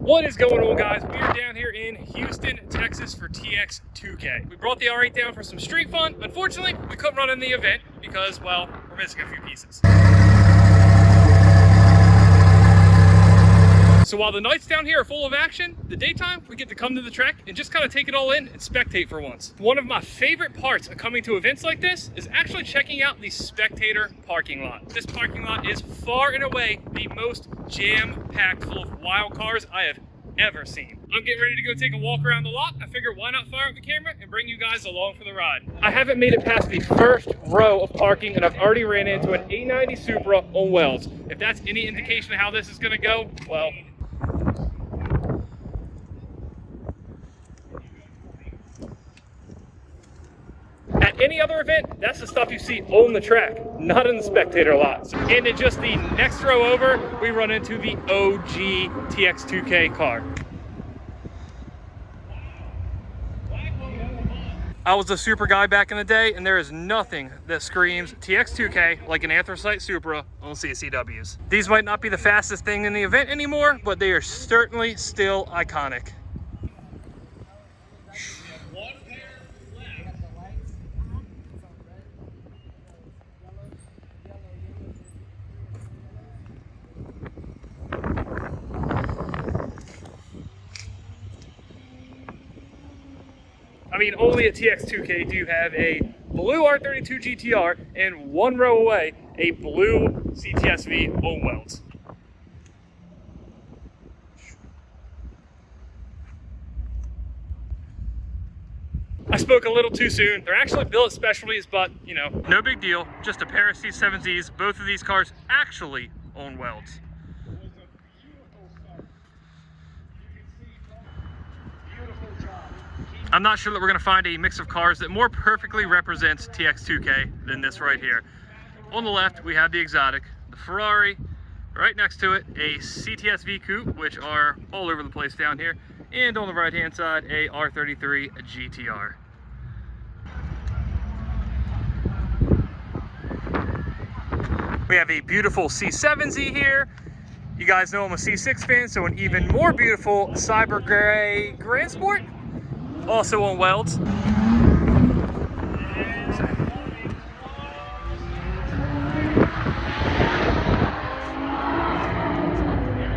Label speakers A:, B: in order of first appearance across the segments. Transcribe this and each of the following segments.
A: What is going on, guys? We are down here in Houston, Texas for TX2K. We brought the R8 down for some street fun. Unfortunately, we couldn't run in the event because, well, we're missing a few pieces. So while the nights down here are full of action, the daytime we get to come to the track and just kind of take it all in and spectate for once. One of my favorite parts of coming to events like this is actually checking out the Spectator parking lot. This parking lot is far and away the most jam-packed full of wild cars I have ever seen. I'm getting ready to go take a walk around the lot. I figure why not fire up the camera and bring you guys along for the ride. I haven't made it past the first row of parking and I've already ran into an 890 Supra on welds. If that's any indication of how this is gonna go, well, at any other event, that's the stuff you see on the track, not in the Spectator lots. And in just the next row over, we run into the OG TX2K car. I was a Supra guy back in the day, and there is nothing that screams TX2K like an anthracite Supra on CCWs. These might not be the fastest thing in the event anymore, but they are certainly still iconic. I mean, only at TX2K do you have a blue R32 GTR and one row away, a blue cts-v on welds. I spoke a little too soon. They're actually billet specialties, but you know, no big deal. Just a pair of C7Zs. Both of these cars actually own welds. I'm not sure that we're going to find a mix of cars that more perfectly represents TX2K than this right here. On the left, we have the exotic, the Ferrari. Right next to it, a cts-v coupe, which are all over the place down here. And on the right-hand side, a R33 GTR. We have a beautiful C7Z here. You guys know I'm a C6 fan, so an even more beautiful Cyber Gray Grand Sport. Also on welds.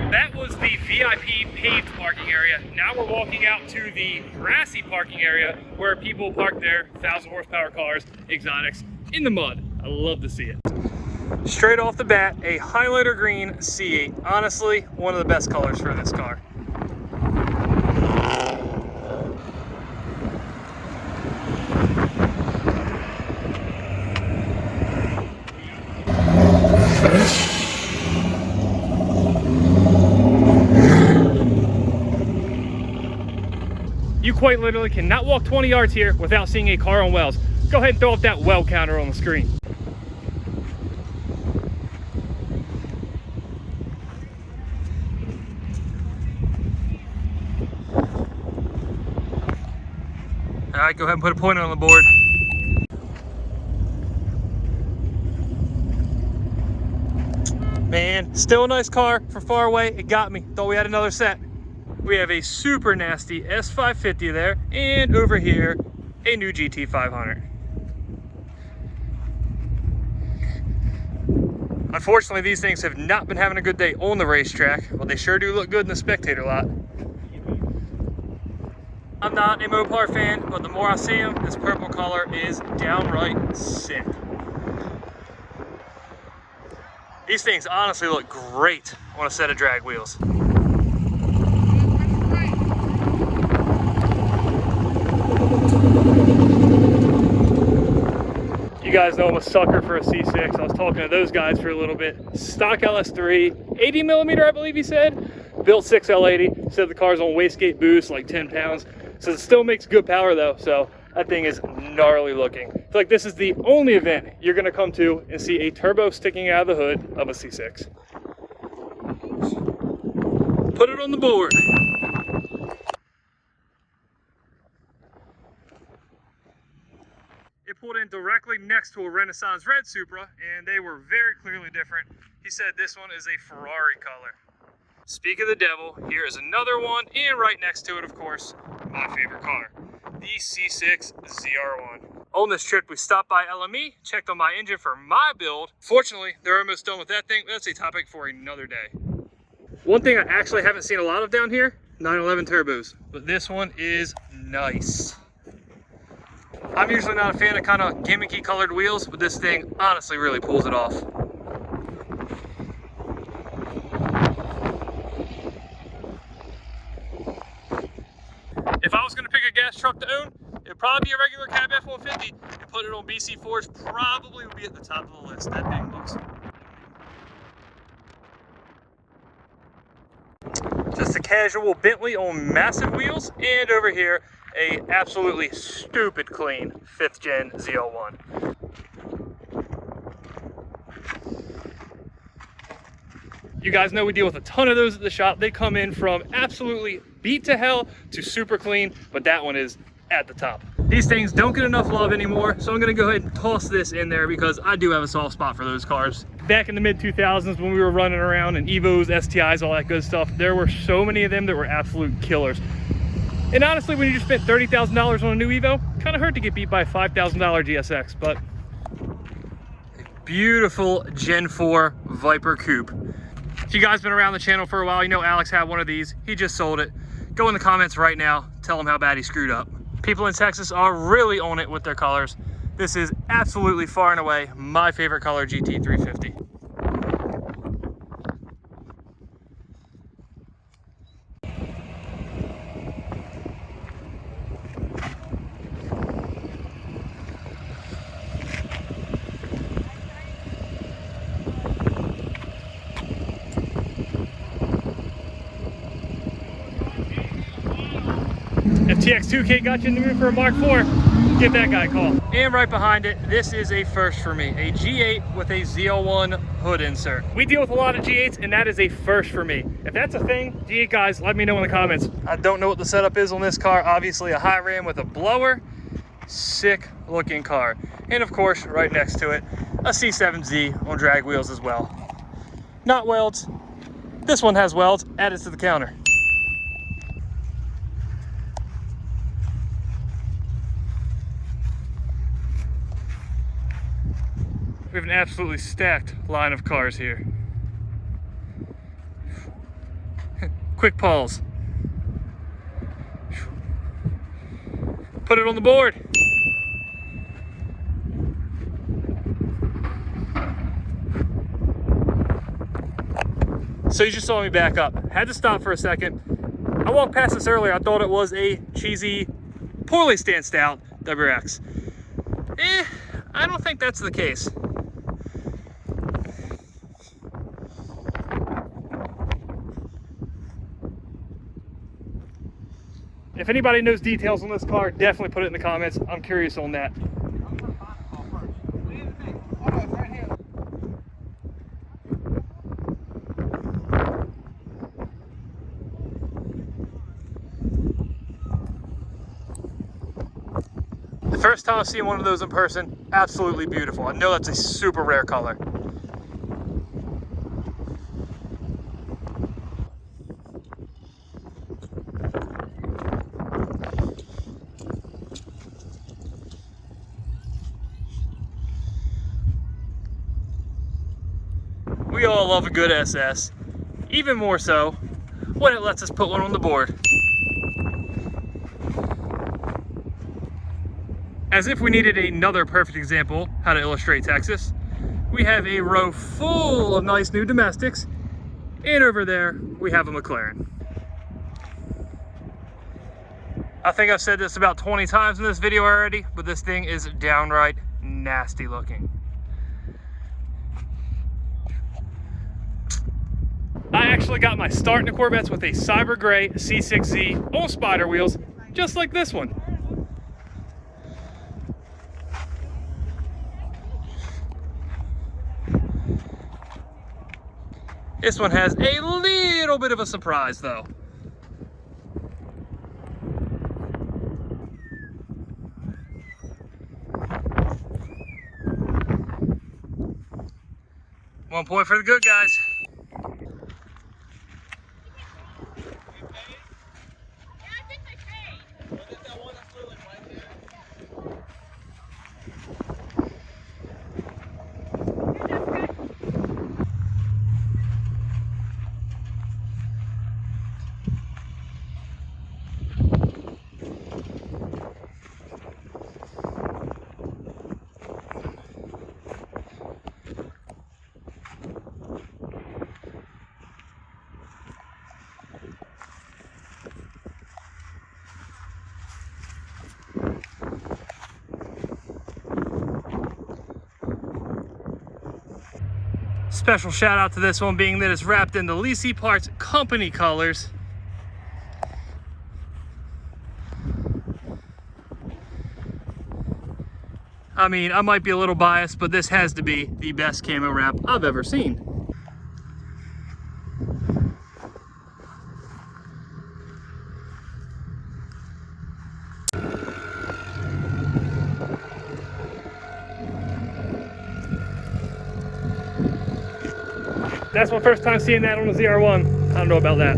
A: That was the VIP paved parking area. Now we're walking out to the grassy parking area where people park their 1,000 horsepower cars, exotics, in the mud. I love to see it. Straight off the bat, a highlighter green C8. Honestly, one of the best colors for this car. You quite literally cannot walk 20 yards here without seeing a car on welds. Go ahead and throw up that weld counter on the screen. All right, go ahead and put a point on the board. Man, still a nice car for far away. It got me. Thought we had another set. We have a super nasty S550 there, and over here, a new GT500. Unfortunately, these things have not been having a good day on the racetrack, but they sure do look good in the Spectator lot. I'm not a Mopar fan, but the more I see them, this purple color is downright sick. These things honestly look great on a set of drag wheels. You guys know I'm a sucker for a C6. I was talking to those guys for a little bit. Stock LS3, 80 millimeter, I believe he said. Built 6L80, said the car's on wastegate boost, like 10 pounds. So it still makes good power though, so that thing is gnarly looking. I feel like this is the only event you're gonna come to and see a turbo sticking out of the hood of a C6. Put it on the board. It pulled in directly next to a Renaissance Red Supra, and they were very clearly different. He said this one is a Ferrari color. Speak of the devil, here is another one, and right next to it, of course, my favorite car, the C6 ZR1. On this trip, we stopped by LME, checked on my engine for my build. Fortunately, they're almost done with that thing. That's a topic for another day. One thing I actually haven't seen a lot of down here, 911 turbos, but this one is nice. I'm usually not a fan of kind of gimmicky colored wheels, but this thing honestly really pulls it off. If I was going to pick a gas truck to own, it'd probably be a regular cab F-150, and put it on BC4s probably would be at the top of the list. That thing looks... Just a casual Bentley on massive wheels, and over here, a absolutely stupid clean 5th gen ZL1. You guys know we deal with a ton of those at the shop. They come in from absolutely beat to hell to super clean, but that one is at the top. These things don't get enough love anymore, so I'm gonna go ahead and toss this in there because I do have a soft spot for those cars. Back in the mid 2000s when we were running around in Evos, STIs, all that good stuff, there were so many of them that were absolute killers. And honestly, when you just spent $30,000 on a new Evo, kind of hurt to get beat by a $5,000 GSX, but a beautiful Gen 4 Viper Coupe. If you guys been around the channel for a while, you know Alex had one of these. He just sold it. Go in the comments right now, tell him how bad he screwed up. People in Texas are really on it with their colors. This is absolutely far and away my favorite color GT350. If TX2K got you in the mood for a Mark IV, give that guy a call. And right behind it, this is a first for me, a G8 with a ZL1 hood insert. We deal with a lot of G8s, and that is a first for me. If that's a thing, G8 guys, let me know in the comments. I don't know what the setup is on this car. Obviously a high ram with a blower. Sick looking car. And of course, right next to it, a C7Z on drag wheels as well. Not welds. This one has welds added to the counter. We have an absolutely stacked line of cars here. Quick pause. Put it on the board. So you just saw me back up. Had to stop for a second. I walked past this earlier. I thought it was a cheesy, poorly stanced out WRX. I don't think that's the case. If anybody knows details on this car, definitely put it in the comments. I'm curious on that. The first time I've seen one of those in person, absolutely beautiful. I know that's a super rare color. We all love a good SS, even more so when it lets us put one on the board. As if we needed another perfect example how to illustrate Texas, we have a row full of nice new domestics, and over there we have a Mclaren. I think I've said this about 20 times in this video already, but this thing is downright nasty looking. I actually got my start in the Corvettes with a cyber gray C6Z on spider wheels, just like this one. This one has a little bit of a surprise though. One point for the good guys. Special shout out to this one being that it's wrapped in the Lisi Parts company colors. I mean, I might be a little biased, but this has to be the best camo wrap I've ever seen. That's my first time seeing that on the ZR1. I don't know about that.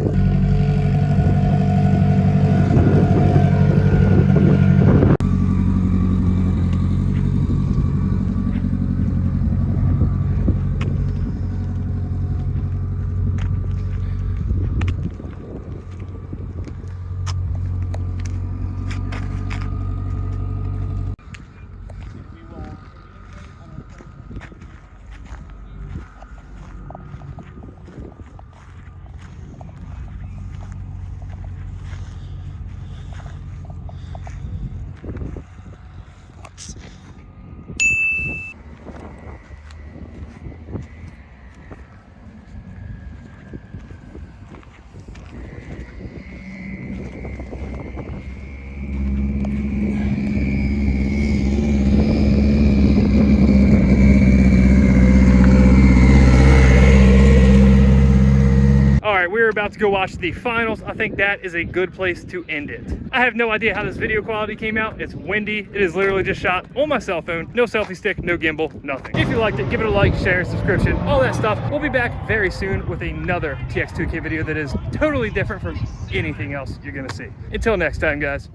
A: We're about to go watch the finals. I think that is a good place to end it. I have no idea how this video quality came out. It's windy. It is literally just shot on my cell phone. No selfie stick, no gimbal, nothing. If you liked it, give it a like, share, subscription, all that stuff. We'll be back very soon with another TX2K video that is totally different from anything else you're gonna see. Until next time, guys.